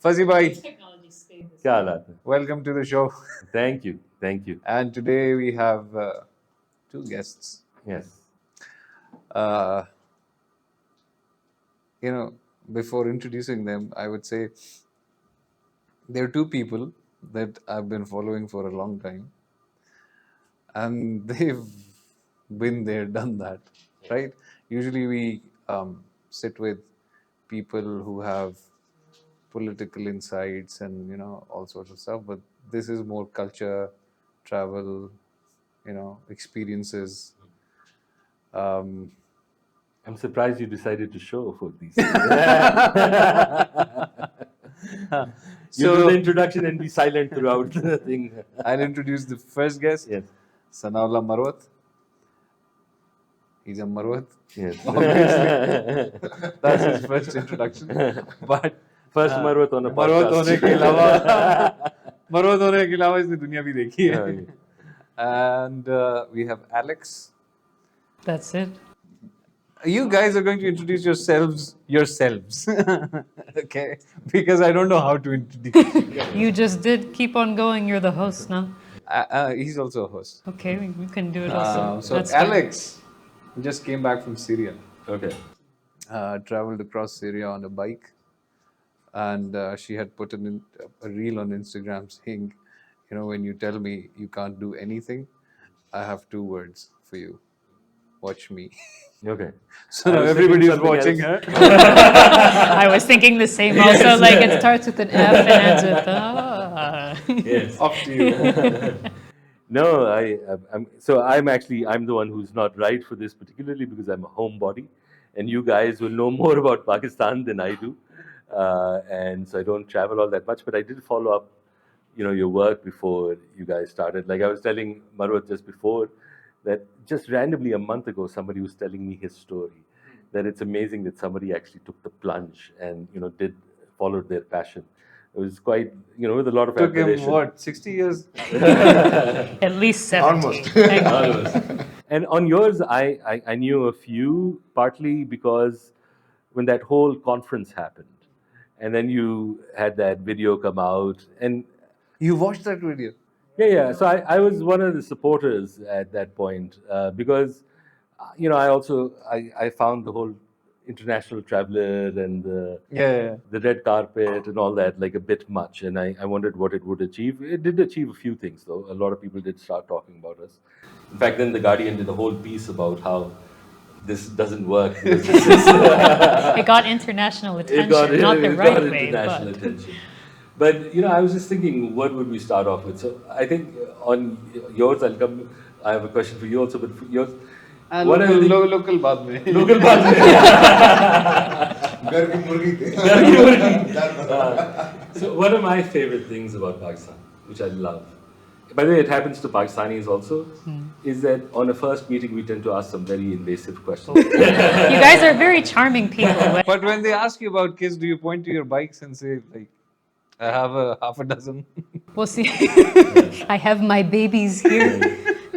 Fuzzy Bhai, Technology stayed the क्या same. हालात है? welcome to the show. Thank you, thank you. And today we have two guests. Yes. Uh, before introducing them, I would say there are two people that I've been following for a long time, and they've been there, done that, right? Usually we sit with people who have political insights and all sorts of stuff, but this is more culture, travel, experiences. I'm surprised you decided to show for these. You do the introduction and be silent throughout the thing. I'll introduce the first guest, Yes. Sanaullah Marwat. He's a Marwat. Yes. Obviously, that's his first introduction. But First Marwat on a Marwat podcast. होने के अलावा मरवत होने के अलावा इसने दुनिया भी देखी है. And we have Alex. That's it. You guys are going to introduce yourselves, okay? Because I don't know how to introduce you. You just did. Keep on going. You're the host now. He's also a host. Okay, we can do it also. So That's fine. Alex just came back from Syria. Okay. Traveled across Syria on a bike, and she had put a reel on Instagram saying, when you tell me you can't do anything, I have two words for you. Watch me. Okay. So I now was everybody is thinking watching something her. I was thinking the same also. Like it starts with an F and ends with ah. Yes. Off to you. No, I'm the one who's not right for this particularly because I'm a homebody, and you guys will know more about Pakistan than I do, and so I don't travel all that much. But I did follow up, your work before you guys started. Like I was telling Marwat just before that just randomly a month ago somebody was telling me his story, that it's amazing that somebody actually took the plunge and followed their passion. It was quite with a lot of Took him admiration. what, 60 years? At least 70. Almost. Almost. And on yours, I knew a few, partly because when that whole conference happened, and then you had that video come out, and You watched that video? yeah. So I was one of the supporters at that point because, I found the whole international traveler and the red carpet and all that like a bit much, and I wondered what it would achieve. It did achieve a few things, though. A lot of people did start talking about us. In fact, then the Guardian did a whole piece about how this doesn't work. Because this is, It got international attention, not the it right got way, international but attention. But I was just thinking, what would we start off with? So I think on yours, I'll come. I have a question for you also, but for yours, what are the things- local baat mein. local बात घर की मुर्गी थे So one of my favorite things about Pakistan, which I love, by the way, it happens to Pakistanis also, is that on a first meeting we tend to ask some very invasive questions. you guys are very charming people. But when they ask you about kids, do you point to your bikes and say, like, I have half a dozen? We'll see. I have my babies here.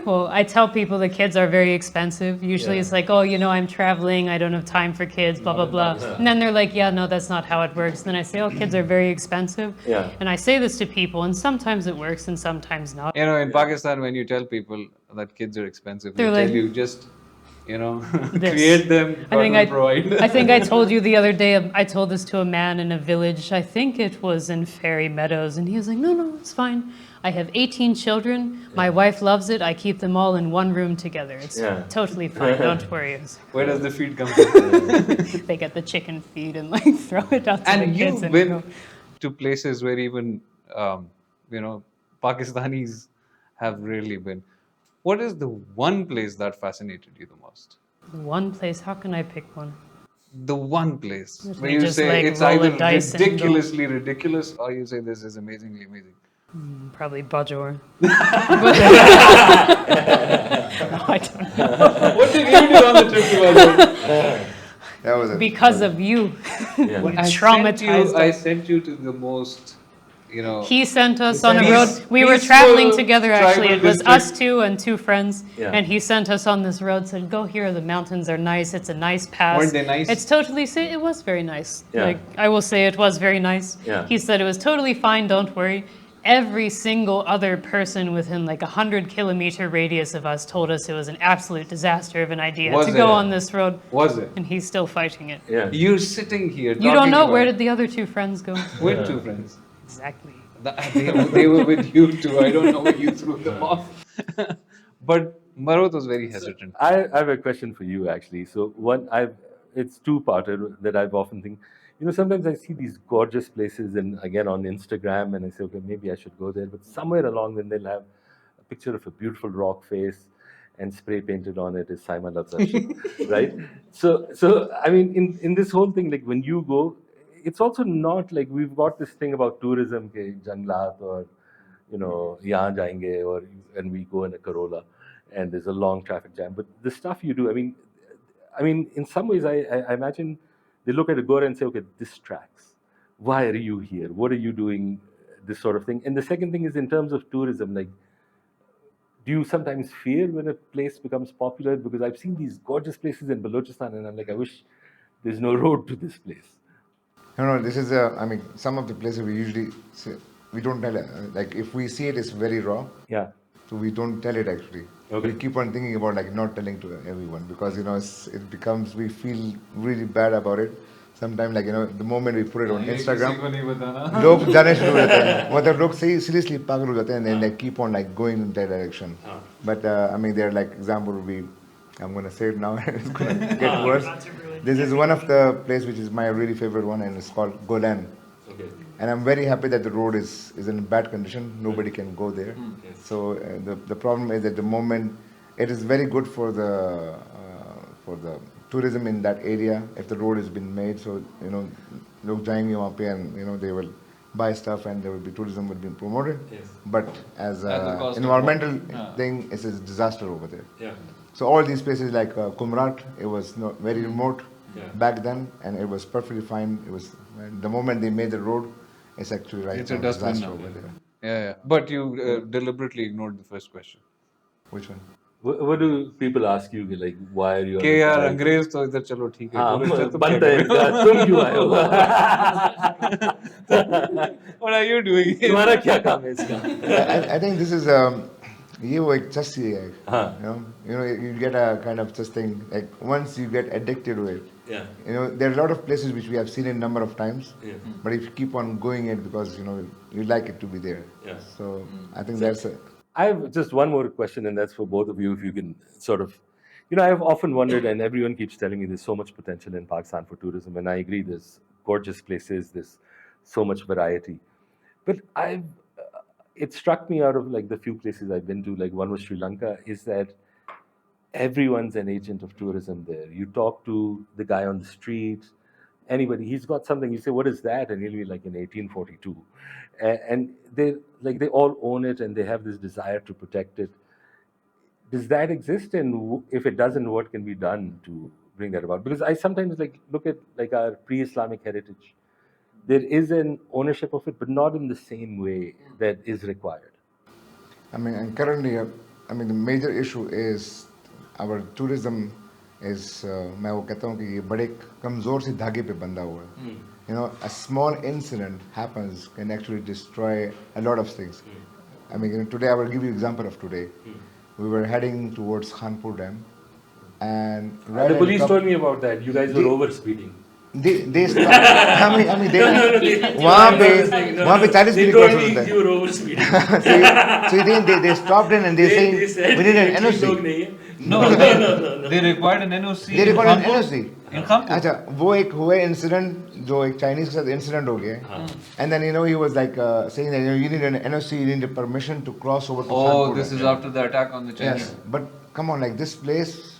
Well, I tell people the kids are very expensive. Usually it's like, oh, I'm traveling, I don't have time for kids, blah, blah, blah. And then they're like, yeah, no, that's not how it works. Then I say, oh, kids are very expensive. Yeah. And I say this to people, and sometimes it works and sometimes not. In Pakistan, when you tell people that kids are expensive, they They're tell like, you just, create them, I think God will provide. I think I told you the other day, I told this to a man in a village, I think it was in Fairy Meadows, and he was like, no, it's fine. I have 18 children, my wife loves it, I keep them all in one room together. It's totally fine, don't worry. Where does the feed come from? They get the chicken feed and like throw it out to And the kids. you've been to places where even, Pakistanis have rarely been. What is the one place that fascinated you the most? One place, how can I pick one? The one place where me you just, say like, it's roll a either dice and go. ridiculously ridiculous or you say this is amazingly amazing. Probably Bajor. No, I don't know. What did you do on the trip to Bajor? That was it. Because of you. Yeah. Traumatized I us. sent you to the most you know, He sent us It's on a a road. peace- We were peaceful traveling together, actually. tribal It was district. us two and two friends. Yeah. And he sent us on this road, said, go here, the mountains are nice. It's a nice pass. Weren't they nice? It's totally, it was very nice. Yeah. Like, I will say it was very nice. Yeah. He said it was totally fine, don't worry. Every single other person within like 100-kilometer radius of us told us it was an absolute disaster of an idea Was to go it? on this road. Was it? And he's still fighting it. Yeah. You're sitting here. You don't talking know, about where did the other two friends go? with two friends. Exactly. They were with you too. I don't know. You threw them off. But Marwat was very hesitant. I have a question for you actually. So it's two-parted that I've often think. Sometimes I see these gorgeous places and again on Instagram and I say, okay, maybe I should go there. But somewhere along then they'll have a picture of a beautiful rock face and spray painted on it is Saima Loves Arshad, right? So I mean, in this whole thing, like when you go, it's also not like we've got this thing about tourism, ke janglat or yahan jayenge, or and we go in a Corolla and there's a long traffic jam. But the stuff you do, I mean, in some ways, I imagine they look at a Gora and say, okay, this tracks. Why are you here? What are you doing? This sort of thing. And the second thing is in terms of tourism, like, do you sometimes fear when a place becomes popular? Because I've seen these gorgeous places in Balochistan, and I'm like, I wish there's no road to this place. No, this is some of the places we usually say, we don't tell it. Like, if we see it, it's very raw. Yeah. So we don't tell it actually. Okay. We keep on thinking about like not telling to everyone because it becomes, we feel really bad about it. Sometimes the moment we put it on Instagram, लोग जाने शुरू हो जाते हैं. मतलब लोग seriously पागल हो जाते हैं and then they keep on like going in that direction. But they're like example I'm gonna say it now and it's gonna get worse. This is one of the place which is my really favorite one and it's called Golan. Okay. And I'm very happy that the road is in bad condition. Nobody can go there. Yes. So the problem is at the moment, it is very good for the tourism in that area if the road has been made. So लोग जाएंगे वहाँ पे and they will buy stuff and there will be tourism will be promoted. Yes. But as At the cost of environmental what? thing, it's a disaster over there. Yeah. So all these places like Kumrat, it was not very remote Yeah. back then, and it was perfectly fine. It was the moment they made the road, it's actually right. It's a now dustbin disaster now. over there. Yeah. But you deliberately ignored the first question. Which one? What do people ask you, like, why are you? कि यार अंग्रेज तो इधर चलो ठीक है. हाँ, tourist है, तुम बनता क्या है कर रहे इनका, तुम क्यों आए हो? हो? What are you doing here? तुम्हारा क्या काम है इसका? I think this is ये वो एक चस्सी है. हाँ. You get a kind of just thing like once you get addicted to it. Yeah. There are a lot of places which we have seen a number of times, Yeah. but if you keep on going it because you like it to be there. Yeah. So I think that's a. I have just one more question, and that's for both of you. If you can sort of, I've often wondered, and everyone keeps telling me there's so much potential in Pakistan for tourism, and I agree. There's gorgeous places, there's so much variety, but it struck me out of like the few places I've been to, like one was Sri Lanka, is that everyone's an agent of tourism there. You talk to the guy on the street, anybody, he's got something. You say, "What is that?" And he'll be like in 1842, and they all own it and they have this desire to protect it. Does that exist? And if it doesn't, what can be done to bring that about? Because I sometimes look at like our pre-Islamic heritage. There is an ownership of it, but not in the same way that is required. And currently, the major issue is our tourism is मैं वो कहता हूँ कि ये बड़े कमज़ोर सी धागे पे बंधा हुआ है. A small incident happens can actually destroy a lot of things. Today I will give you example of today. We were heading towards Khanpur Dam, and The police told me about that. You guys were over speeding. they stopped. वहाँ पे 40 They minutes told cross me होता है. you were over speeding. So you think they stopped in and they saying we need an लोग NOC. नहीं है. No, they required an NOC. They required an NOC. In Khanpur. अच्छा वो एक हुआ incident जो एक चाइनीज के साथ इंसिडेंट हो गया and then he was like saying that you need an NOC, you need a permission to cross over to Oh, Khanpur. this is after the attack on the Chinese. Yes, but come on, like this place,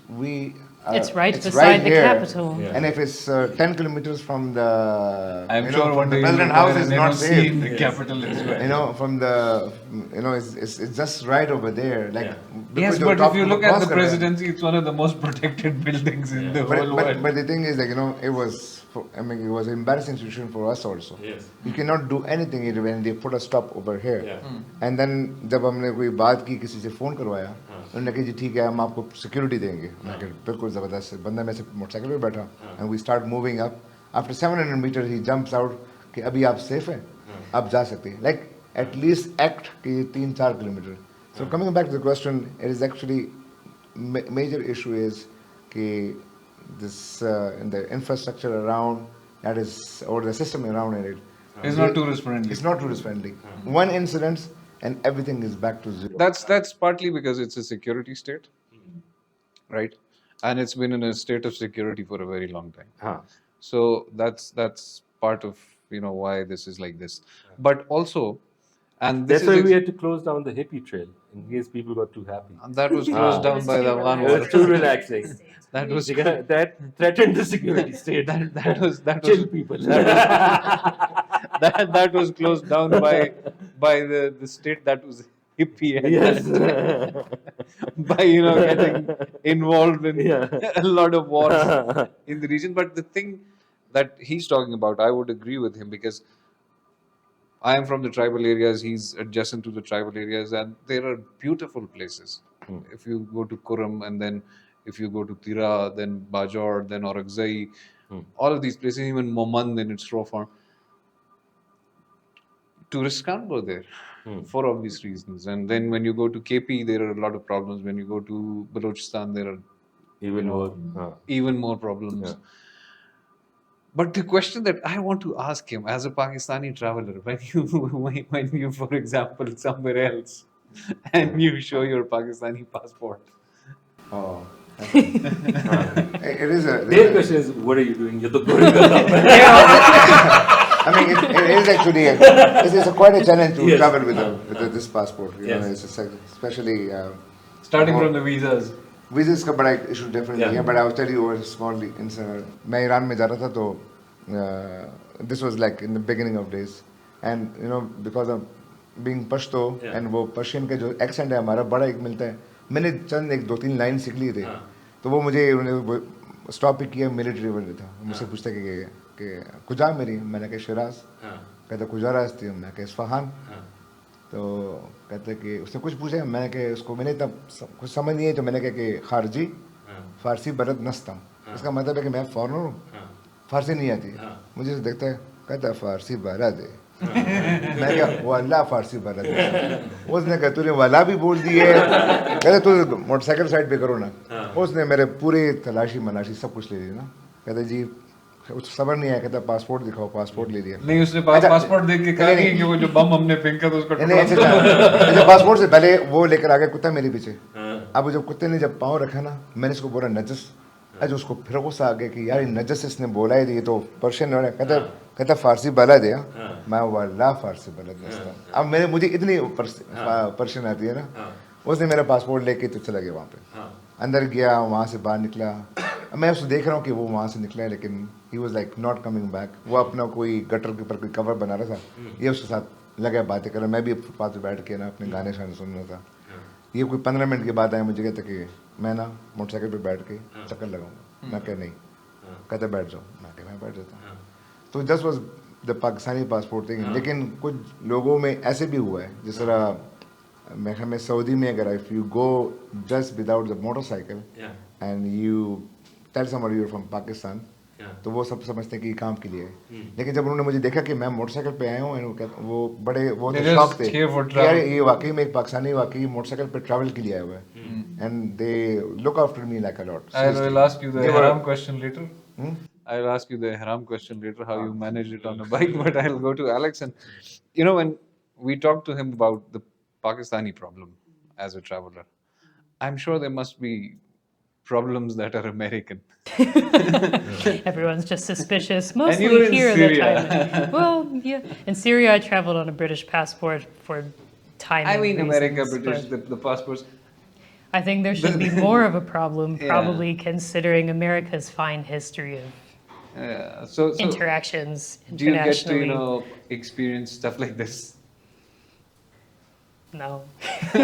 It's right it's beside the here. capital. Yeah. And if it's 10 kilometers from the, I'm you sure know, one from the day president house is not safe. the capital as well. You know, from the, you know, it's just right over there. Like, Yeah. Yes, because the but top if you को look at cross the कर रहा है. presidency, it's one of the most protected buildings in the whole world. But the thing is, like, you know, it was, I mean, it was an embarrassing situation for us also. Yes. You cannot do anything here when they put a stop over here. Yeah. And then जब हमने कोई बात की किसी से phone करवाया उन्होंने कहा जी ठीक है हम आपको सिक्योरिटी देंगे मैं कहा बिल्कुल ज़बरदस्त बंदा में से मोटरसाइकिल पे बैठा and we start moving up after 700 meters he jumps out कि अभी आप सेफ हैं आप जा सकते हैं like at least act कि 3-4 kilometre so coming back to the question it is actually major issue is कि this in the infrastructure around that is or the system around it It's not tourist friendly. it's not tourist friendly one incident and everything is back to zero. That's partly because it's a security state, right? And it's been in a state of security for a very long time. Huh. So that's part of why this is like this. But also, and this That's why is we had to close down the hippie trail in case people got too happy. that was closed down by the Afghan It war. was too relaxing. That was That threatened the security state. that was Chill people. that was closed down by the state that was hippie at Yes. that time. By getting involved in a lot of wars in the region. But the thing that he's talking about, I would agree with him because I am from the tribal areas. He's adjacent to the tribal areas, and there are beautiful places. If you go to Kuram, and then if you go to Tira, then Bajor, then Orakzai, all of these places, even Momand in its raw form, tourists can't go there for obvious reasons. And then when you go to KP, there are a lot of problems. When you go to Balochistan, there are Even more. even more problems. Yeah. But the question that I want to ask him as a Pakistani traveler, when you, for example, somewhere else, and you show your Pakistani passport, Oh. It is a. Their question is, what are you doing? You're the gorilla. I mean, it is actually it's quite a challenge to Yes. travel with this passport. You know, Yes. it's especially starting from the visas. visas का बड़ा issue definitely Yeah. है. But I will tell you a small incident. मैं Iran में जा रहा था तो this was like in the beginning of days, and because of being Pashto Yeah. and वो Persian का जो accent है हमारा बड़ा एक मिलता है. मैंने चंद 1-2-3 लाइन सीख लिए थे. तो वो मुझे उन्होंने स्टॉप भी किया मिलिट्री वाले था मुझसे पूछता कि कुजा मेरी मैंने कहा शिराज कहता कुजा रास्ती हूँ मैं कहा इस्फहान तो कहते कि उसने कुछ पूछा मैंने कहा उसको मैंने तब कुछ समझ नहीं है तो मैंने कहा कि खारजी फारसी बरत नस्तम इसका मतलब है कि मैं फॉरनर हूँ फारसी नहीं आती मुझे देखता है कहता फारसी बरा दे मैं क्या वाला फारसी बरा दे उसने कहा तूने वाला भी बोल दिए कहते तू मोटरसाइकिल साइड पे करो ना उसने मेरे पूरे तलाशी मनाशी सब कुछ ले लिया ना कहते जी सबर नहीं आया कहता पासपोर्ट दिखाओ पासपोर्ट ले लिया नहीं उसने पासपोर्ट देख के कहा नहीं कि वो जो बम हमने फेंका था उसका नहीं ऐसे पासपोर्ट से पहले वो लेकर आ गया कुत्ता मेरे पीछे अब जब कुत्ते ने जब पाँव रखा ना मैंने इसको बोला नजस आज उसको फिर गुस्सा आ गया कि यार नजस इसने बोला है ये तो पर्शियन है कहता फारसी बला दे मैं वाला फारसी बला दे अब मुझे इतनी पर्शियन आती है ना उसने मेरा पासपोर्ट लेके तो चला गया वहाँ पे अंदर गया वहाँ से बाहर निकला मैं उसको देख रहा हूँ कि वो वहाँ से निकला है लेकिन he was like not coming back वो अपना कोई गटर के ऊपर कोई कवर बना रहा था ये उसके साथ लगा बातें कर रहा मैं भी फुटपाथ पे बैठ के ना अपने गाने शाने सुन रहा था ये कोई 15 मिनट के बाद आया मुझे कहता कि मैं ना मोटरसाइकिल पे बैठ के चक्कर लगाऊंगा मैं क्या नहीं कहता बैठ जाओ मैं बैठ जाता तो just was the Pakistani passport thing लेकिन कुछ लोगों में ऐसे भी हुआ है जिस तरह मैं सऊदी में अगर if you go just without the motorcycle and you tell somebody you are from Pakistan तो वो सब समझते हैं कि काम के लिए है लेकिन जब उन्होंने मुझे देखा कि मैं मोटरसाइकिल पे आया हूँ वो बड़े वो शौक थे यार ये वाकई में एक पाकिस्तानी वाकई मोटरसाइकिल पे ट्रैवल के लिए आया हुआ है and they look after me like a lot I will ask you the haram question later. I'll ask you the haram question later, how you managed it on a bike, but I'll go to Alex. And when we talked to him about the Pakistani problem as a traveler, I'm sure there must be problems that are American. Everyone's just suspicious. you Mostly were in here, Syria. they're timing. Well, yeah. In Syria, I traveled on a British passport for timing. I mean, America, reasons, British, but- the passports. I think there should be more of a problem, Yeah. probably considering America's fine history of So interactions do you get to, internationally. experience stuff like this? No. No,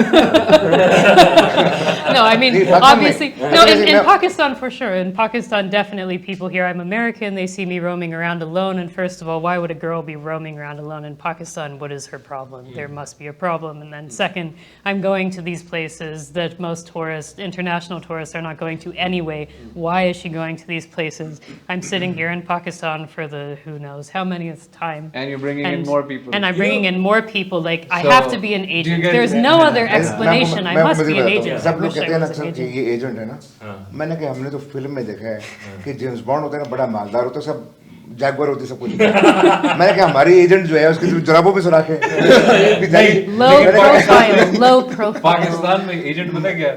I mean, See, Pakistan obviously, mein- no, in Yeah. Pakistan for sure. In Pakistan, definitely people here, I'm American, they see me roaming around alone, and first of all, why would a girl be roaming around alone in Pakistan? What is her problem? There must be a problem. And then second, I'm going to these places that most tourists, international tourists, are not going to anyway. Why is she going to these places? I'm sitting here in Pakistan for the who knows how manyth time. And you're bringing in more people. And I'm bringing in more people. Like, I So, have to be an do you agent. get- There's no other explanation. I मैं must मुझे be an बताता हूँ, agent. I सब लोग wish I कहते हैं ना was an अक्सर कि agent. ये एजेंट है ना, मैंने कहा हमने तो फिल्म में देखा है कि जेम्स बॉन्ड होता है ना, बड़ा मालदार होता है, सब जैगवर होती है, सब कुछ मैंने कहा हमारी एजेंट जो है उसकी जुराबों पे सुराख है Low profile, low profile. Pakistan में एजेंट पता है क्या?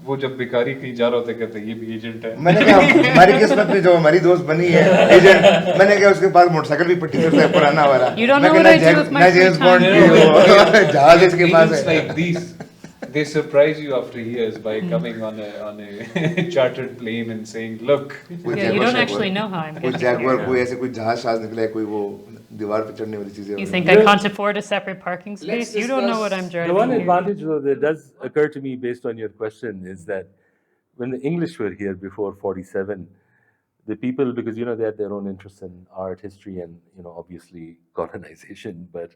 वो जब भिखारी कहीं जा रहा होता है कहते हैं ये भी एजेंट है। मैंने कहा हमारी किस्मत में जो हमारी दोस्त बनी है एजेंट, मैंने कहा उसके पास मोटरसाइकिल भी पट्टी करता है पुराना वाला। You don't मैं know कहा, what I ना do with my ना free जेम्स time. बॉन्ड की वो जहाज इसके पास Agents है। like these, they surprise you after years by coming on a chartered plane and saying, "Look, Yeah, you don't actually know how I'm कोई getting Jaguar here. कोई ऐसे कोई जहाज शाज निकला है, कोई वो दीवार पे चढ़ने वाली चीजें You think I can't afford a separate parking space? You don't know what I'm The driving one here. advantage, though, that does occur to me based on your question is that when the English were here before 47, the people, because they had their own interests in art, history, and obviously colonization, but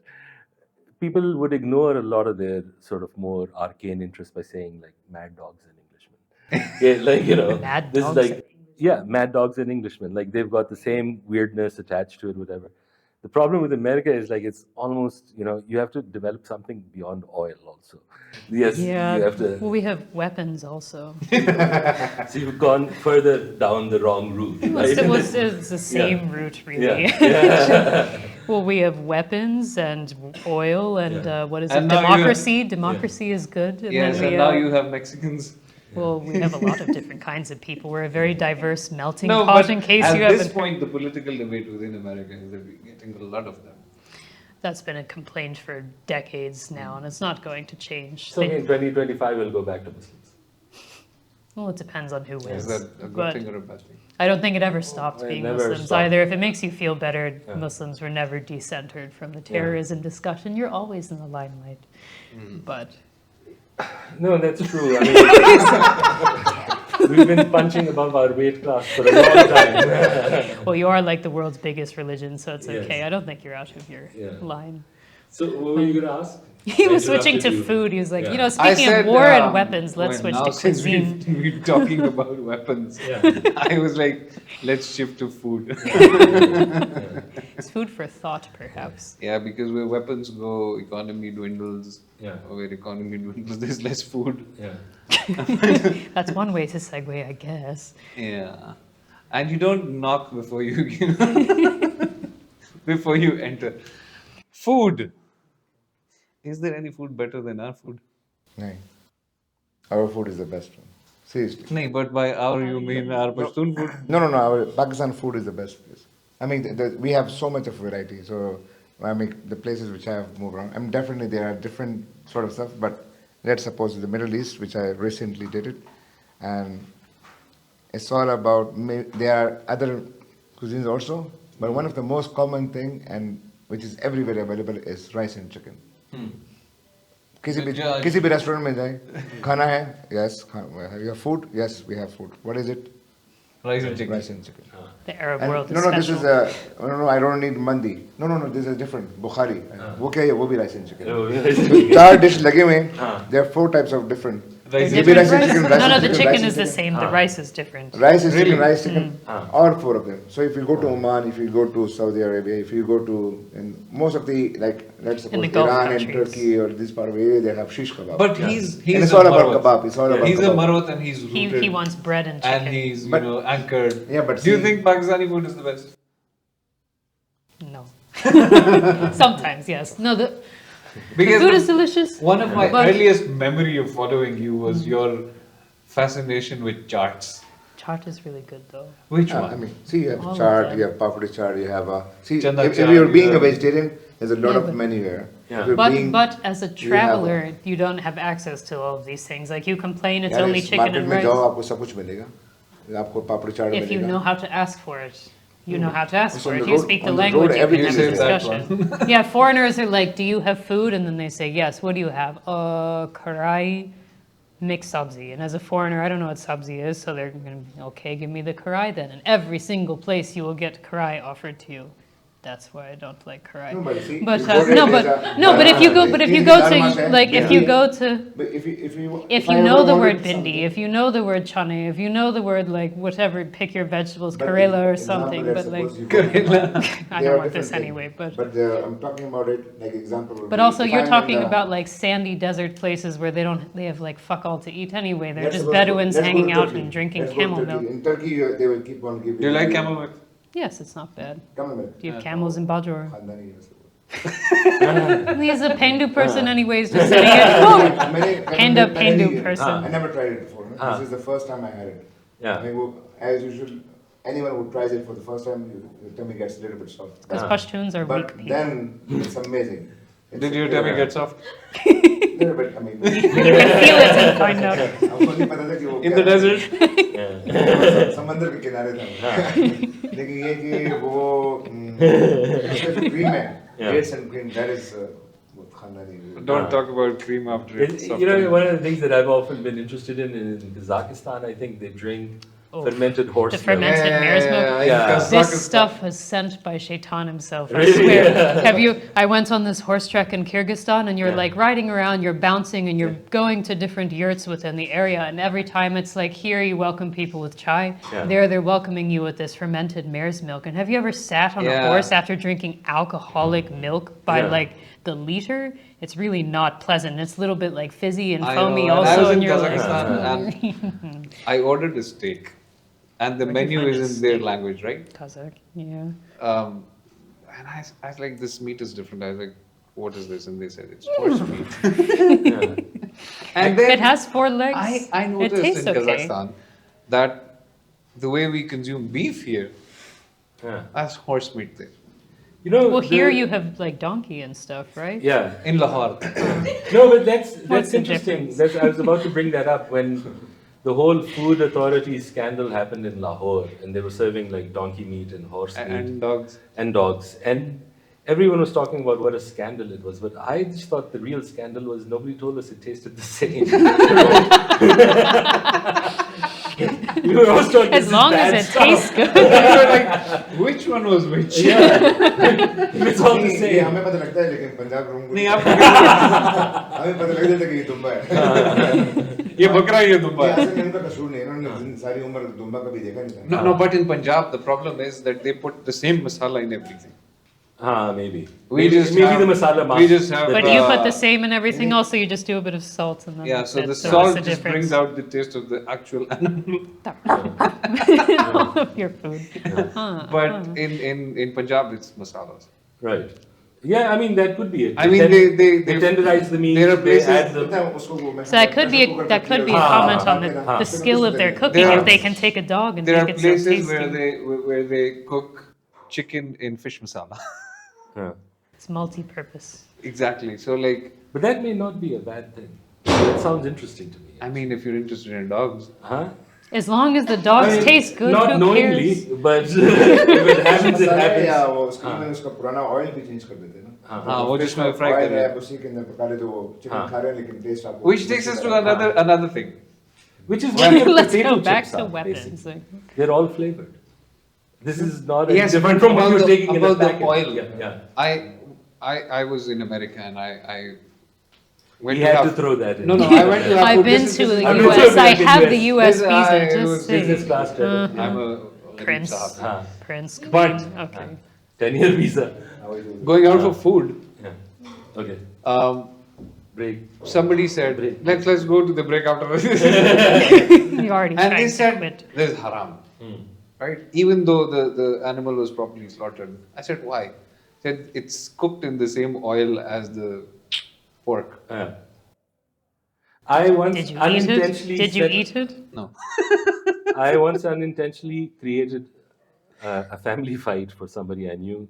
people would ignore a lot of their sort of more arcane interests by saying like mad dogs and Englishmen. Yeah, like Mad this is dogs like and mad dogs and Englishmen. Like they've got the same weirdness attached to it, whatever. The problem with America is like it's almost you have to develop something beyond oil also. Yes, you Yeah, have to. well, we have weapons also. So you've gone further down the wrong route. Right? It's the same route, really. Yeah. Well, we have weapons and oil and what is And it? now you have- Democracy. Democracy is good. And yes." then we, And now you have Mexicans. well, we have a lot of different kinds of people. We're a very diverse melting No, pot. but In case at you this haven't, point, the political debate within America is that we're getting a lot of them. that's been a complaint for decades now, and it's not going to change. So in 2025 we'll go back to Muslims. Well, it depends on who wins. Is that a good But thing or a bad thing? I don't think it ever stopped It being never Muslims stopped. either. If it makes you feel better, Muslims were never decentered from the terrorism discussion. You're always in the limelight. But No, that's true. I mean, we've been punching above our weight class for a long time. well, you are like the world's biggest religion, so it's Yes. okay. I don't think you're out of your Yeah. line. So what were you going to ask? He was switching to food. He was like, Yeah. speaking of war and weapons, let's well, switch now to since cuisine. We're talking about weapons. Yeah. I was like, let's shift to food. It's food for thought, perhaps. Yeah, because where weapons go, economy dwindles. Yeah. Where economy dwindles, there's less food. Yeah. That's one way to segue, I guess. Yeah. And you don't knock before you, before you enter. Food. Is there any food better than our food? नहीं, our food is the best one. Seriously. No, but by our you mean our Pashtun food? No, our Pakistan food is the best place. I mean, we have so much of variety. So, I mean, the places which I have moved around, I mean, definitely there are different sort of stuff. But let's suppose the Middle East, which I recently did it, and it's all about. There are other cuisines also, but one of the most common thing and which is everywhere available is rice and chicken. किसी भी restaurant में जाए, खाना है, yes, you have food, yes, we have food. What is it? Rice and chicken. Rice and chicken. The Arab And world no, is this special. is no, I don't need mandi. No, this is different. Bukhari. वो क्या है? वो भी rice and chicken. Oh, yeah. चार dish लगे हुए हैं. There are 4 types of different. They're Rice different rice and rice- chicken, no, rice no, and the chicken, chicken rice and is the chicken. same. The rice is different. Rice is Really? chicken, rice chicken. All 4 of them. So if you go to Oman, if you go to Saudi Arabia, if you go to in most of the like let's In suppose the Gulf Iran and countries. Turkey or this part of area, they have shish kebab. But he's and it's a all about Marwat. kebab. It's all about He's a kebab. Marwat and he's rooted. He wants bread and chicken. and he's But- anchored. Yeah, but do you see- think Pakistani food is the best? No. Sometimes, yes. No, the Because food is delicious. one of my but earliest memory of following you was your fascination with charts. chaat is really good, though. Which I one? mean, see, you have All of chaat, them. you have papdi chaat, you have see. Chana If chaat, you're being you a have- vegetarian, there's a lot Yeah, of but- menu here. Yeah. We're being- But as a we have- traveler, you don't have access to all of these things. Like you complain, it's यार, only इस chicken market and में जाओ, rice. आपको सब कुछ मिलेगा. आपको पापड़ी चाट If you मिलेगा. know how to ask for it, you know how to ask It's for on it. the You road- speak the on the road, language, you can everything have a is there. discussion. Yeah, foreigners are like, do you have food? And then they say, yes. What do you have? Karai, mixed sabzi. And as a foreigner, I don't know what sabzi is, so they're going to be, okay, give me the karai then. And every single place you will get karai offered to you. That's why I don't like karai. No, but see, But you go there, no, there's but a- no, but if you go, but if you go to Yeah. like if you go to But if if I you ever know the wanted word bindi, something- if you know the word chane, if you know the word like whatever, pick your vegetables, But karela or example, something. let's But like, suppose you go- I They don't are want this different thing. anyway. But I'm talking about it like example. would but be also if you're I'm talking in the- about like sandy desert places where they have like fuck all to eat anyway. They're let's just suppose go- Bedouins let's go to hanging out Turkey. and drinking Let's go to camel Turkey. milk. In Turkey, they will keep on giving. Do you like camel milk? Yes, it's not bad. Camel milk. Do you have camels in Bajor? Khandani is- He's a Pendu person anyways, just sitting at home. Panda मैंने Pendu नहीं- person. I never tried it before. No? This is the first time I had it. Yeah. I mean, as usual, anyone who tries it for the first time, your tummy gets a little bit soft. Because Pashtuns are weak But people. then it's amazing. Did your tummy get soft? Little bit, I mean. You can feel it and find out. हमको नहीं पता था कि वो In क्या the है। desert? समंदर के किनारे था लेकिन ये कि वो उसका जो क्रीम है dates and cream that is बहुत खानदानी Don't talk about cream after it's soft. You know, one of the things that I've often been interested in Kazakhstan, I think they drink fermented horse The milk. fermented mare's milk. Yeah. This stuff was sent by Shaitan himself. I Really? swear. Have you? I went on this horse trek in Kyrgyzstan, and you're Yeah. like riding around, you're bouncing, and you're going to different yurts within the area. And every time it's like here, you welcome people with chai. Yeah. There, they're welcoming you with this fermented mare's milk. And have you ever sat on a Yeah. horse after drinking alcoholic milk by Yeah. like the liter? It's really not pleasant. It's a little bit like fizzy and I foamy know, and I also. was And in you're like, Kazakhstan and I ordered a steak, and the Where'd you menu find is a in their steak? language, right? Kazakh, yeah. And I was like, this meat is different. I was like, what is this? And they said it's horse meat. And then It has 4 legs. I It noticed tastes in okay. Kazakhstan that the way we consume beef here, Yeah. that's horse meat there. You know, Well, here the- you have like donkey and stuff, right? Yeah. In Lahore. No, but that's What's the interesting. difference? I was about to bring that up when the whole food authority scandal happened in Lahore, and they were serving like donkey meat and horse meat And dogs. and dogs, and everyone was talking about what a scandal it was. But I just thought the real scandal was nobody told us it tasted the same. We were all talking As long as it tastes good. Like, which one was which? It's all the ये same. हमें पता लगता है लेकिन Punjab room नहीं, आप हमें पता लग जाता है कि ये दुम्बा है ये बकरा ये ये दुम्बा है. असल में इनका कसूर नहीं है इन्होंने सारी उम्र दुम्बा कभी देखा नहीं था No, but in Punjab, the problem is that they put the same masala in everything. Maybe. We maybe, just maybe have- the masala we mask. just have, But you put the Uh, same in everything else, so you just do a bit of salt and then Yeah, so the that's salt the just difference. brings out the taste of the actual animal. of your food. But in Punjab, it's masalas. Right. Yeah, I mean that could be it. I mean, they tenderize the meat. There are they places- add the पता है उसको वो मैं So that could be a comment on the skill of their cooking. There are- If they can take a dog and There make are it so places tasty. where they cook chicken in fish masala. Yeah. It's multi-purpose. Exactly. So like, But that may not be a bad thing. That sounds interesting to me. I mean, if you're interested in dogs, Huh? As long as the dogs I mean, taste good, Not who knowingly, cares? but if it happens, it मसाला या happens. वो उसके में उसका पुराना oil भी change कर देते हैं ना हाँ, वो जिसमें fry कर ऑयल रहे है हैं. उसी के अंदर पका ले तो वो हाँ. चिकन खा रहे हैं लेकिन टेस्ट आपको which takes us to another thing. Which is what your Let's potato go back chips to are, weapons. basically. Like, They're all flavored. This is not any Yes, different but from what about you're the- taking in a about the packet. oil. Yeah, yeah. I was in America and I went We had have, to throw that in. No, I went to have I've food. been This is- to this the is- I've been US. to I the have US. the US This- visa. it was Just Business saying. class travel. I'm a Prince. Sahab. Prince. But- Queen. Okay. 10-year visa. Going out for food, Yeah. Okay. Break. somebody said, let's go to the break after this. You already And they tried to said, quit. this is haram. Right? Even though the animal was properly slaughtered. I said, why? Said, it's cooked in the same oil as the pork. Yeah. I once Did you eat unintentionally it? Did you set- eat it? No. I once unintentionally created a family fight for somebody I knew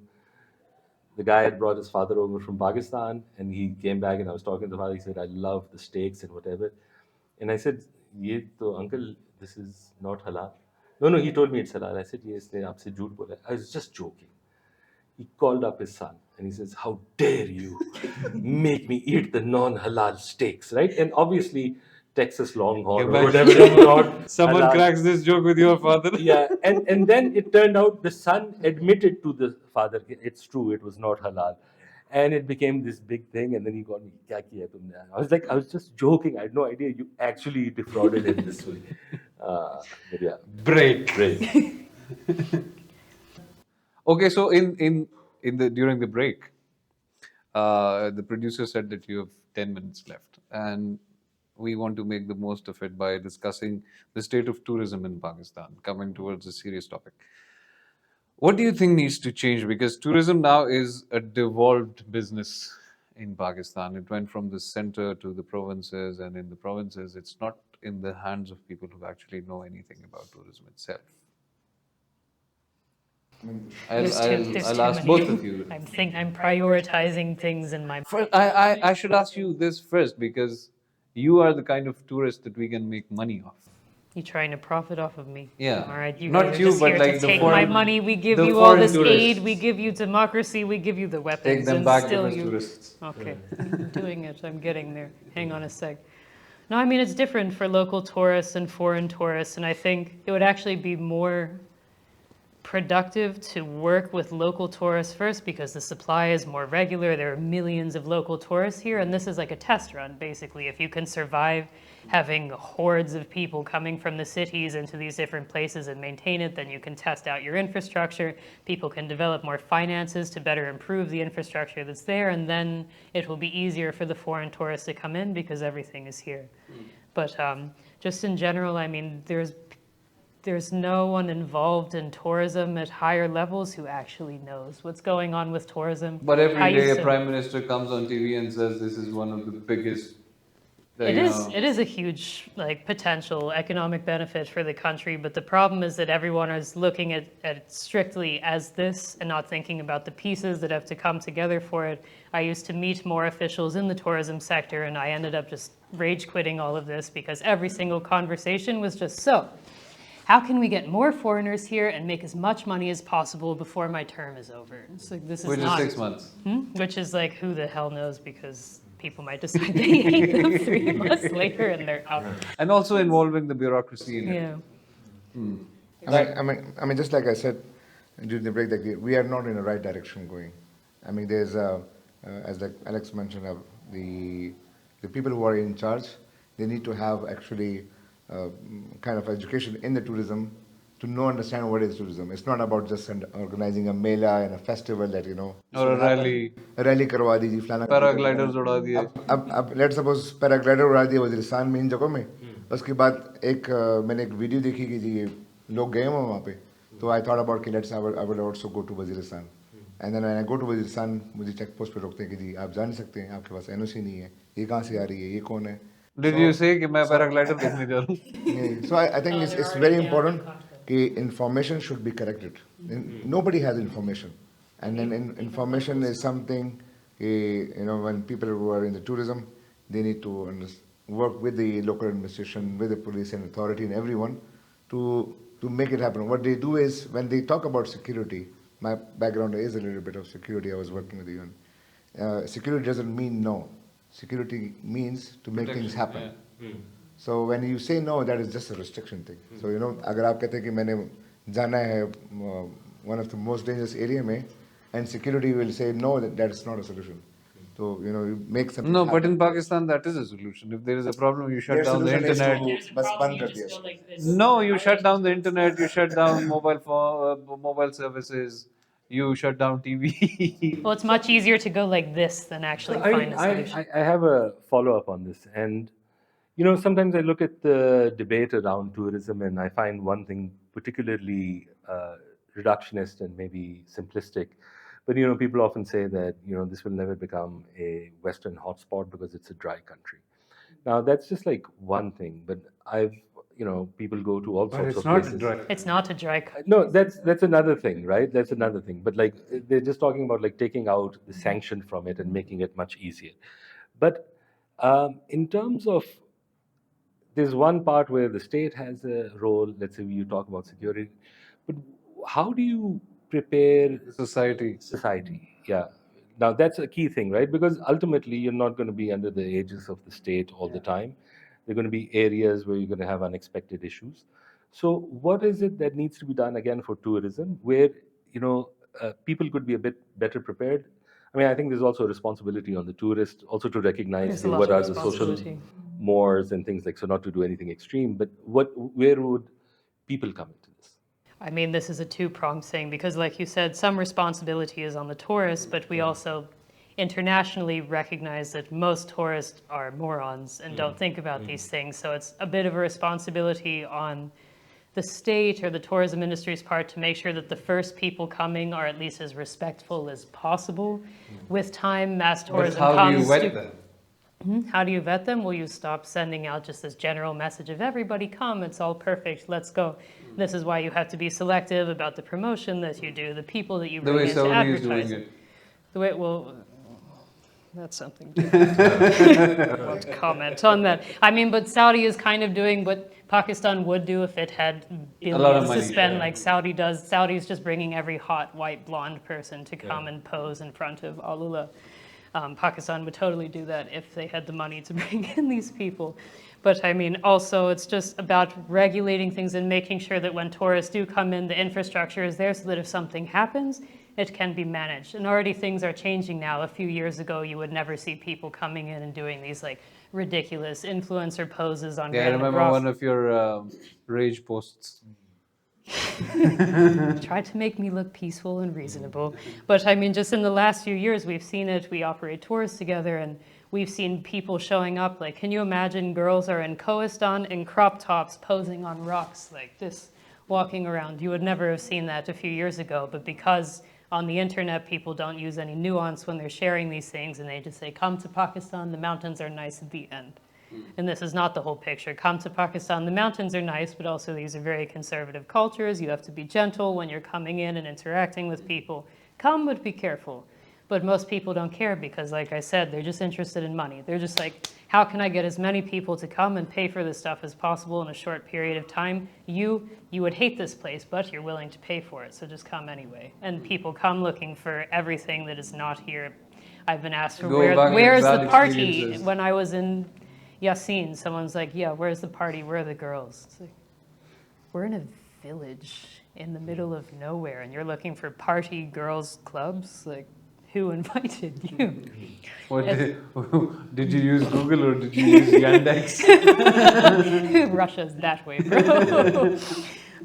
the guy had brought his father over from Pakistan, and he came back, and I was talking to the father. He said, "I love the steaks and whatever." And I said, "Ye to uncle, this is not halal." No, no, he told me it's halal. I said, "Yes, ne aapse jhoot bola." I was just joking. He called up his son and he says, "How dare you make me eat the non-halal steaks?" Right? And obviously, Texas Longhorn or whatever is not Someone halal. cracks this joke with your father. Yeah, and then it turned out the son admitted to the father, it's true, it was not halal. And it became this big thing, and then he got me, "Kya kiya tumne?" I was like, I was just joking. I had no idea you actually defrauded him this way. But yeah, Break. great. Okay, so in the during the break, the producer said that you have 10 minutes left, and we want to make the most of it by discussing the state of tourism in Pakistan. Coming towards a serious topic, what do you think needs to change? Because tourism now is a devolved business in Pakistan. It went from the center to the provinces, and in the provinces, it's not in the hands of people who actually know anything about tourism itself. I'll ask both of you. I'm prioritizing things in my. First, I should ask you this first because you are the kind of tourist that we can make money off. You trying to profit off of me? Yeah. All right, you Not guys are you, just but here like to the take foreign- my money. We give the you all foreign this tourists. aid. We give you democracy. We give you the weapons. Take them and back still as you. tourists. Okay, I'm doing it. I'm getting there. Hang on a sec. No, I mean it's different for local tourists and foreign tourists, and I think it would actually be more productive to work with local tourists first because the supply is more regular. There are millions of local tourists here, and this is like a test run, basically. If you can survive having hordes of people coming from the cities into these different places and maintain it, then you can test out your infrastructure. People can develop more finances to better improve the infrastructure that's there, and then it will be easier for the foreign tourists to come in because everything is here. But just in general, I mean, there's no one involved in tourism at higher levels who actually knows what's going on with tourism. But every I day, used a to- prime minister comes on TV and says this is one of the biggest. It is a huge potential economic benefit for the country, but the problem is that everyone is looking at it strictly as this and not thinking about the pieces that have to come together for it. I used to meet more officials in the tourism sector, and I ended up just rage quitting all of this because every single conversation was just so. How can we get more foreigners here and make as much money as possible before my term is over? It's like, this is Which is not, 6 months. which is like, who the hell knows? Because people might decide they hate them 3 months later and they're out. And also involving the bureaucracy in it. Yeah. I mean, just like I said during the break, that we are not in the right direction going. I mean, there's as like Alex mentioned, the people who are in charge, they need to have actually kind of education in the tourism to know understand what is tourism. It's not about just organizing a mela and a festival that Or a rally. Rally करवा दीजिए फलाना Paragliders उड़ा दिए. अब let suppose paraglider उड़ा दिया वजीरिस्तान में इन जगहों में उसके बाद मैंने एक वीडियो देखी कि जी लोग गए हुए वहाँ पे तो आई थॉट अबाउट कि let's I will also go to Waziristan and then when I go to Waziristan मुझे चेक पोस्ट पे रोकते हैं कि जी आप जा नहीं सकते हैं आपके पास एनओसी नहीं है ये कहाँ से आ रही है ये कौन है Did you say कि मैं पैराग्लाइडर देखने जा रहा हूँ? So I think it's very important that information should be corrected. Nobody has information, and then information is something when people who are in the tourism, they need to work with the local administration, with the police and authority and everyone to make it happen. What they do is when they talk about security, my background is a little bit of security. I was working with the UN. Security doesn't mean no. Security means to make things happen. So when you say no, that is just a restriction thing. So अगर आप कहते हैं कि मैंने जाना है one of the most dangerous area में, and security will say no, that is not a solution. So you make something. No, happen. but in Pakistan that is a solution. If there is a problem, you shut Their down the solution is internet. to बस बंद कर दिया. No, you shut down the internet. You shut down mobile services. You shut down TV. Well, it's much easier to go like this than actually find a solution. I have a follow-up on this. And, sometimes I look at the debate around tourism and I find one thing particularly reductionist and maybe simplistic. But, people often say that, this will never become a Western hotspot because it's a dry country. Now, that's just like one thing. But people go to all But sorts it's of not a places. drug. It's not a drug. No, that's another thing, right? That's another thing. But like they're just talking about like taking out the sanction from it and making it much easier. But in terms of, there's one part where the state has a role. Let's say you talk about security, but how do you prepare Society. society? Yeah. Now that's a key thing, right? Because ultimately you're not going to be under the aegis of the state all the time. There are going to be areas where you're going to have unexpected issues. So what is it that needs to be done again for tourism, where people could be a bit better prepared? I mean, I think there's also a responsibility on the tourist also to recognize There's a lot what of are the social responsibility. mores and things like, so not to do anything extreme. But where would people come into this? I mean, this is a two-pronged thing because, like you said, some responsibility is on the tourists, but we also internationally recognize that most tourists are morons and don't think about these things. So it's a bit of a responsibility on the state or the tourism industry's part to make sure that the first people coming are at least as respectful as possible. With time, mass But tourism how do you comes. vet them? How do you vet them? Well, you stop sending out just this general message of everybody come, it's all perfect, let's go. This is why you have to be selective about the promotion that you do, the people that you The bring way into Saudi is doing advertising. it. The way, well, that's something different. I don't want to comment on that. I mean, but Saudi is kind of doing what Pakistan would do if it had lot of billions money, to spend yeah. like Saudi does. Saudi's just bringing every hot, white, blonde person to come and pose in front of Alula. Pakistan would totally do that if they had the money to bring in these people. But I mean, also, it's just about regulating things and making sure that when tourists do come in, the infrastructure is there so that if something happens, it can be managed. And already things are changing now. A few years ago, you would never see people coming in and doing these like ridiculous influencer poses on Yeah, I random remember rocks. one of your rage posts. Try to make me look peaceful and reasonable. But I mean, just in the last few years, we've seen it. We operate tours together, and we've seen people showing up. Like, can you imagine girls are in Khoistan in crop tops posing on rocks like this, walking around? You would never have seen that a few years ago, but because on the internet, people don't use any nuance when they're sharing these things, and they just say, come to Pakistan, the mountains are nice at the end. And this is not the whole picture. Come to Pakistan, the mountains are nice, but also these are very conservative cultures. You have to be gentle when you're coming in and interacting with people. Come, but be careful. But most people don't care because, like I said, they're just interested in money. They're just like, how can I get as many people to come and pay for this stuff as possible in a short period of time? You would hate this place, but you're willing to pay for it, so just come anyway. And people come looking for everything that is not here. I've been asked for Go back and where's the bad party? experiences. When I was in Yasin, someone's like, yeah, where's the party? Where are the girls? It's like, we're in a village in the middle of nowhere and you're looking for party girls clubs? Like, who invited you? What did you use Google or did you use Yandex? Russia's that way, bro.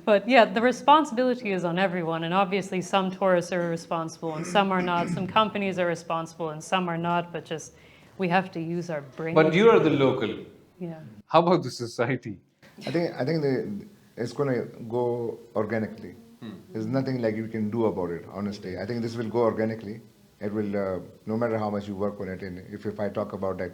But yeah, the responsibility is on everyone. And obviously some tourists are responsible and some are not. Some companies are responsible and some are not. But just, we have to use our brain. But you are the local. Yeah. How about the society? I think it's going to go organically. There's nothing like you can do about it, honestly. I think this will go organically. It will, no matter how much you work on it. And if I talk about that,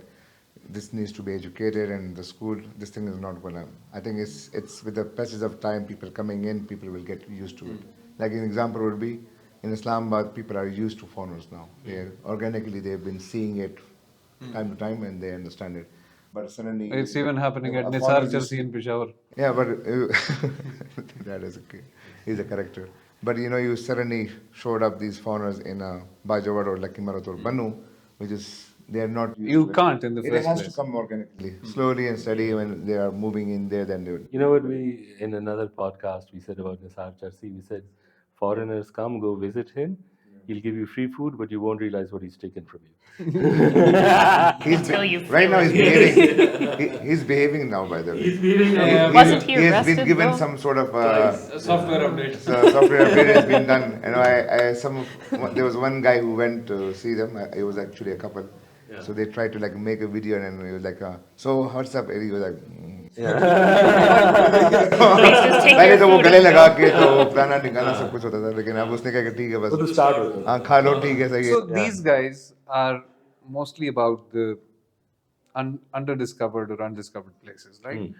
this needs to be educated and the school, this thing is not going to. I think it's with the passage of time, people coming in, people will get used to it. Like an example would be, in Islamabad, people are used to fauners now. Organically, they've been seeing it time to time and they understand it. But suddenly... It's even happening at a Nisar fauna just- Charsi in Peshawar. Yeah, but that is okay. He's a character. But you suddenly showed up these fauners in Bajawad or Lucky Marat or Bannu, which is, they are not used You to it. can't in the It first has place. to come organically, slowly and steady. When they are moving in there, then they would. You know what in another podcast, we said about Nisar Charsi, we said, foreigners come, go visit him. He'll give you free food, but you won't realize what he's taken from you. Until you Right feel now, it. he's behaving. He's behaving now, by the way. He's behaving. Wasn't he He has arrested, been given though? some sort of A software update. software update has been done. There was one guy who went to see them. It was actually a couple. So they tried to make a video and he was like, so what's up? And he was like, Please just take पहले your तो वो food गले and लगा go. के तो फलाना ढिकाना सब कुछ होता था लेकिन अब उसने कहा कि ठीक है बस हाँ खा लो ठीक है सही So है these guys are mostly about the underdiscovered or undiscovered places, right?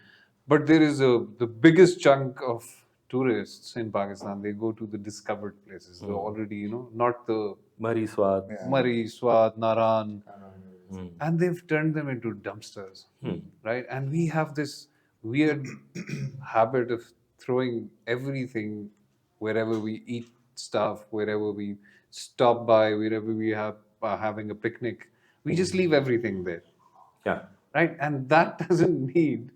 But there is the biggest chunk of tourists in Pakistan. They go to the discovered places. They're already, not the Mari Swat. Murray, Swat, Naran, and they've turned them into dumpsters, right? And we have this weird habit of throwing everything wherever we eat stuff, wherever we stop by, wherever we are having a picnic. We just leave everything there, Yeah. right? And that doesn't need,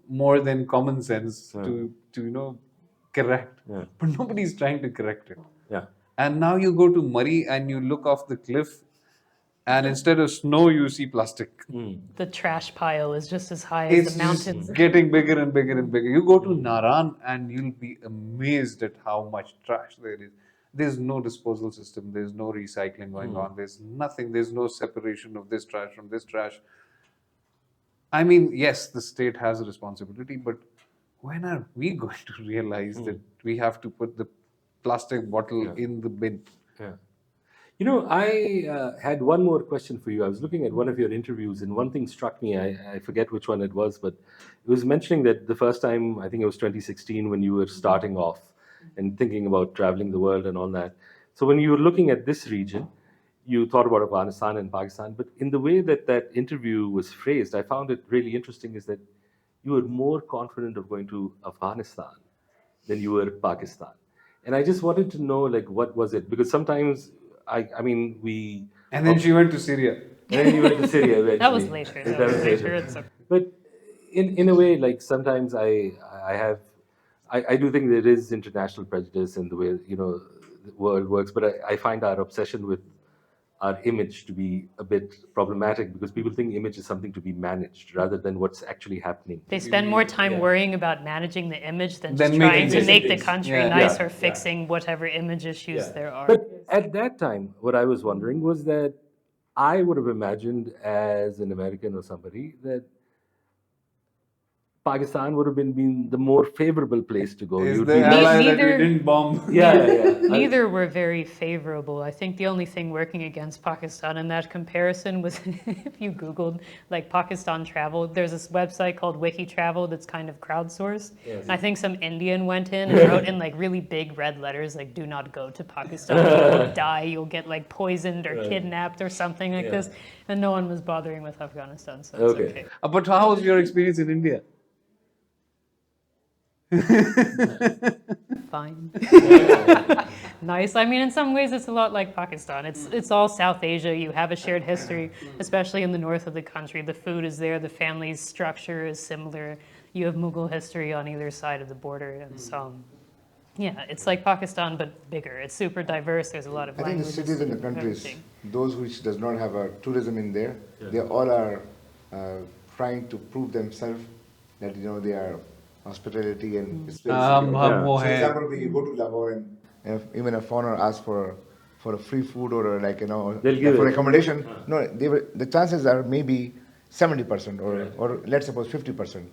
more than common sense to correct. But nobody's trying to correct it. Yeah. And now you go to Murray and you look off the cliff, and instead of snow, you see plastic. The trash pile is just as high as It's the mountains. just getting bigger and bigger and bigger. You go to Naran and you'll be amazed at how much trash there is. There's no disposal system. There's no recycling going on. There's nothing. There's no separation of this trash from this trash. I mean, yes, the state has a responsibility, but when are we going to realize that we have to put the plastic bottle in the bin? Yeah. I had one more question for you. I was looking at one of your interviews, and one thing struck me. I forget which one it was, but it was mentioning that the first time, I think it was 2016, when you were starting off and thinking about traveling the world and all that. So when you were looking at this region, you thought about Afghanistan and Pakistan, but in the way that that interview was phrased, I found it really interesting is that you were more confident of going to Afghanistan than you were Pakistan. And I just wanted to know, like, what was it? Because sometimes, I mean, we... And then she went to Syria. And then you went to Syria eventually. That was later. That was later. It's okay. But in a way, like, sometimes I do think there is international prejudice in the way, the world works, but I find our obsession with our image to be a bit problematic because people think image is something to be managed rather than what's actually happening. They spend more time worrying about managing the image than just Than trying making to make the it. country Yeah. nice Yeah. or fixing whatever image issues there are. But at that time, what I was wondering was that I would have imagined as an American or somebody that Pakistan would have been the more favorable place to go. Is You'd the be- ally that we neither- didn't bomb? yeah. Neither were very favorable. I think the only thing working against Pakistan in that comparison was if you Googled like Pakistan travel, there's this website called Wiki Travel that's kind of crowdsourced. Yes. I think some Indian went in and wrote in like really big red letters, like, do not go to Pakistan, you'll die, you'll get like poisoned or kidnapped or something like this. And no one was bothering with Afghanistan, so it's Okay. okay. But how was your experience in India? Fine. Nice. I mean, in some ways, it's a lot like Pakistan. It's all South Asia. You have a shared history, especially in the north of the country. The food is there. The family's structure is similar. You have Mughal history on either side of the border, and so yeah, it's like Pakistan but bigger. It's super diverse. There's a lot of I think the languages. cities and the countries, everything. those which does not have a tourism in there, they all are trying to prove themselves that they are hospitality and हम वो For हैं. example, when you go to Lahore and if even a foreigner asks for a free food or like They'll give for it. accommodation, no, the chances are maybe 70% or let's suppose 50%.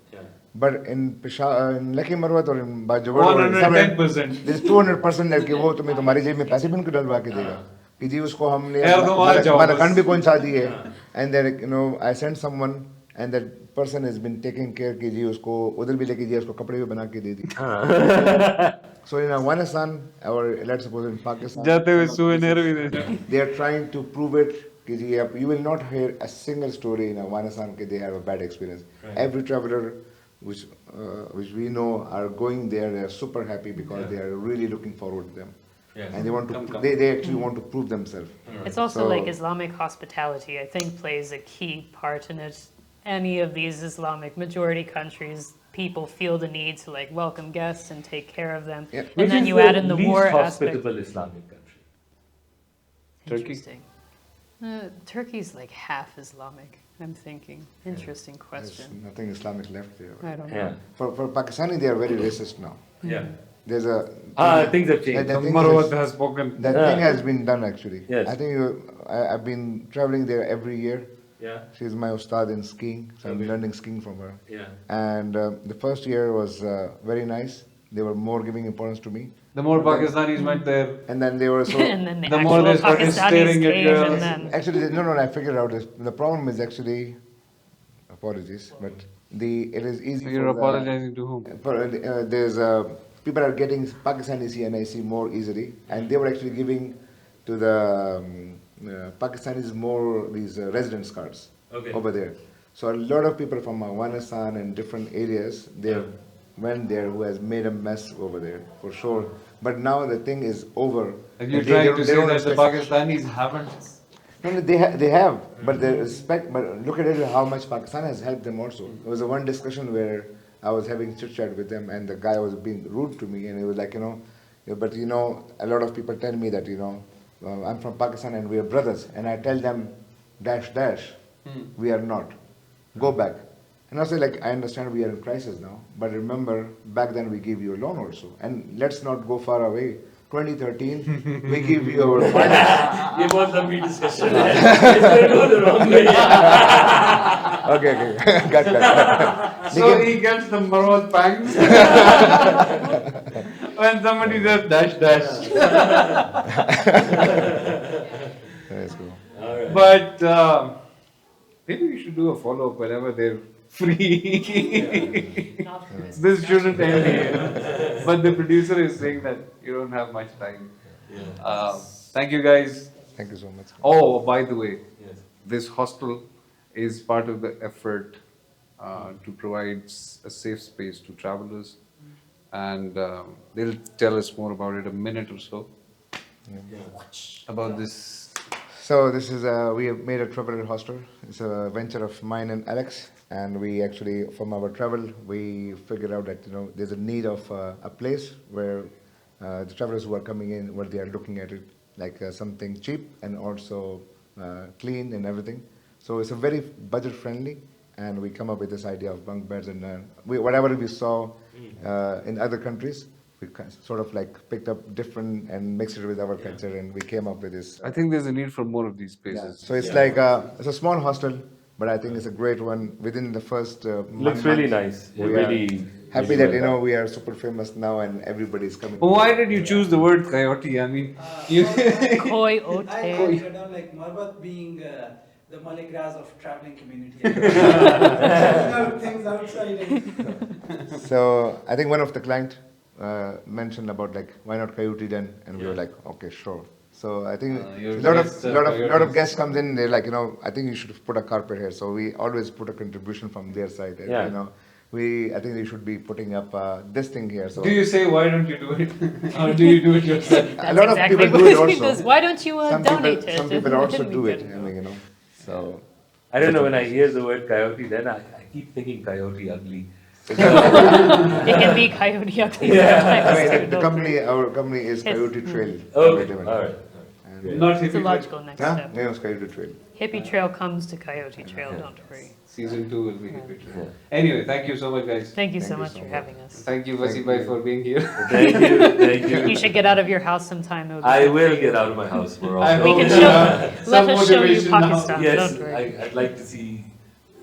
But in in Lucky Marwat or in Bajawad or in somewhere, 110%. there's 200% that कि वो तुम्हें तुम्हारी जेब में पैसे भी उनको डलवा के देगा कि जी उसको हमने यार तुम आ जाओ हमारा बस. खंड भी पहुंचा दिए and then I sent someone and that person has been taking care कि जी उसको उधर भी लेके जी उसको कपड़े भी बना के दे दी. So in Afghanistan or let's suppose in Pakistan, जाते हुए souvenir भी दे दो. they are trying to prove it कि जी you will not hear a single story in Afghanistan कि they have a bad experience. Every traveler which we know are going there, they are super happy because they are really looking forward to them. And they want to they actually want to prove themselves. It's also So- like Islamic hospitality, I think, plays a key part in it. Any of these Islamic majority countries, people feel the need to like welcome guests and take care of them. Yeah. And Which then is you add in the least war aspect. hospitable Islamic country. Turkey? Interesting. Turkey's like half Islamic, I'm thinking. Interesting There's question. nothing Islamic left there. I don't know. Yeah. For Pakistani, they are very racist now. Yeah. There's a Things have changed. that thing Marwat is- has spoken. that thing has been done actually. Yes. I think I've been traveling there every year. Yeah. She's my ustad in skiing, so I'm learning skiing from her. Yeah. And the first year was very nice. They were more giving importance to me. The more Pakistanis went there, And then they were so. And then the, The more actual they started Pakistanis staring at came girls. and then... Actually, no, I figured out this. The problem is actually, apologies, but it is easy. You're for the- apologizing to whom? There's people are getting Pakistanis NIC more easily, and they were actually giving to the Pakistanis more these residence cards over there. So a lot of people from Afghanistan and different areas they went there who has made a mess over there for sure. But now the thing is over. And you're They trying don't- to they say don't that the respect- Pakistanis haven't. No, they have, but they respect. But look at it, how much Pakistan has helped them also. There was a one discussion where I was having chit chat with them, and the guy was being rude to me, and he was like, but a lot of people tell me that I'm from Pakistan and we are brothers, and I tell them, dash dash, we are not. Go back. And I say I understand we are in crisis now, but remember back then we gave you a loan also, and let's not go far away. 2013, we give you our finance. It was a big discussion. It's going to go the wrong way. Okay, got that. So he gets the Marwat pangs when somebody says dash dash. Let's go. But maybe we should do a follow up whenever they're free. This shouldn't end here. But the producer is saying that you don't have much time. Thank you guys. Thank you so much. Oh, by the way, this hostel is part of the effort to provide a safe space to travelers. And they'll tell us more about it a minute or so. About this. So this is we have made a traveler hostel. It's a venture of mine and Alex, and we actually from our travel we figured out that there's a need of a place where the travelers who are coming in, where they are looking at it like something cheap and also clean and everything. So it's a very budget friendly, and we come up with this idea of bunk beds, and whatever we saw in other countries, we sort of picked up different and mixed it with our culture, and we came up with this. I think there's a need for more of these spaces. So it's it's a small hostel, but I think it's a great one. Within the first Looks really nice. we Really are happy that we are super famous now and everybody's coming. But why did you choose the word coyote? I mean, you. Coyote. Marwat being the Malik Raz of traveling community. Things outside. So I think one of the client mentioned about why not coyote then, and we were like, okay, sure. So I think your a lot guests, of lot coyotes. of guests comes in. They're like, I think you should put a carpet here. So we always put a contribution from their side. And, Yeah. I think they should be putting up this thing here. So Do you say why don't you do it, or do you do it yourself? That's lot of exactly people do what it he also. does. Why don't you donate it? Some people also We do it. can- So I don't know, when I hear the word coyote, then I keep thinking coyote ugly. It can be coyote ugly. our company is Coyote Trail. Okay, all right. Not It's a hippie. logical next step. Yeah, it's Coyote Trail. Hippie Trail comes to Coyote Trail, don't worry. Season 2 will be hippie. Trail. Anyway, thank you so much, guys. Thank you so Thank you much so for much. having us. Thank you, Thank Vasibai, you. for being here. Thank you, thank You you. should get out of your house sometime. It would be I good will for you. get out of my house more I often. We can show. Some Let us show you motivation now. Pakistan. Yes, Don't worry. I'd like to see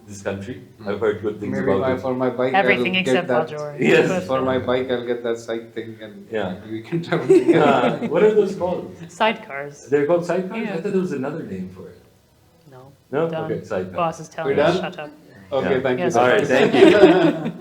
this country. I've heard good things Maybe about it. for my bike, Everything I'll except get that. Bajor. Yes. For my bike, I'll get that side thing, and Yeah. we can travel together. What are those called? Sidecars. They're called sidecars? Yeah. I thought there was another name for it. No. No? Done. Okay, sidecar. Boss is telling We're us done? shut up. Okay, Yeah. thank you. Yes. All right, thank you.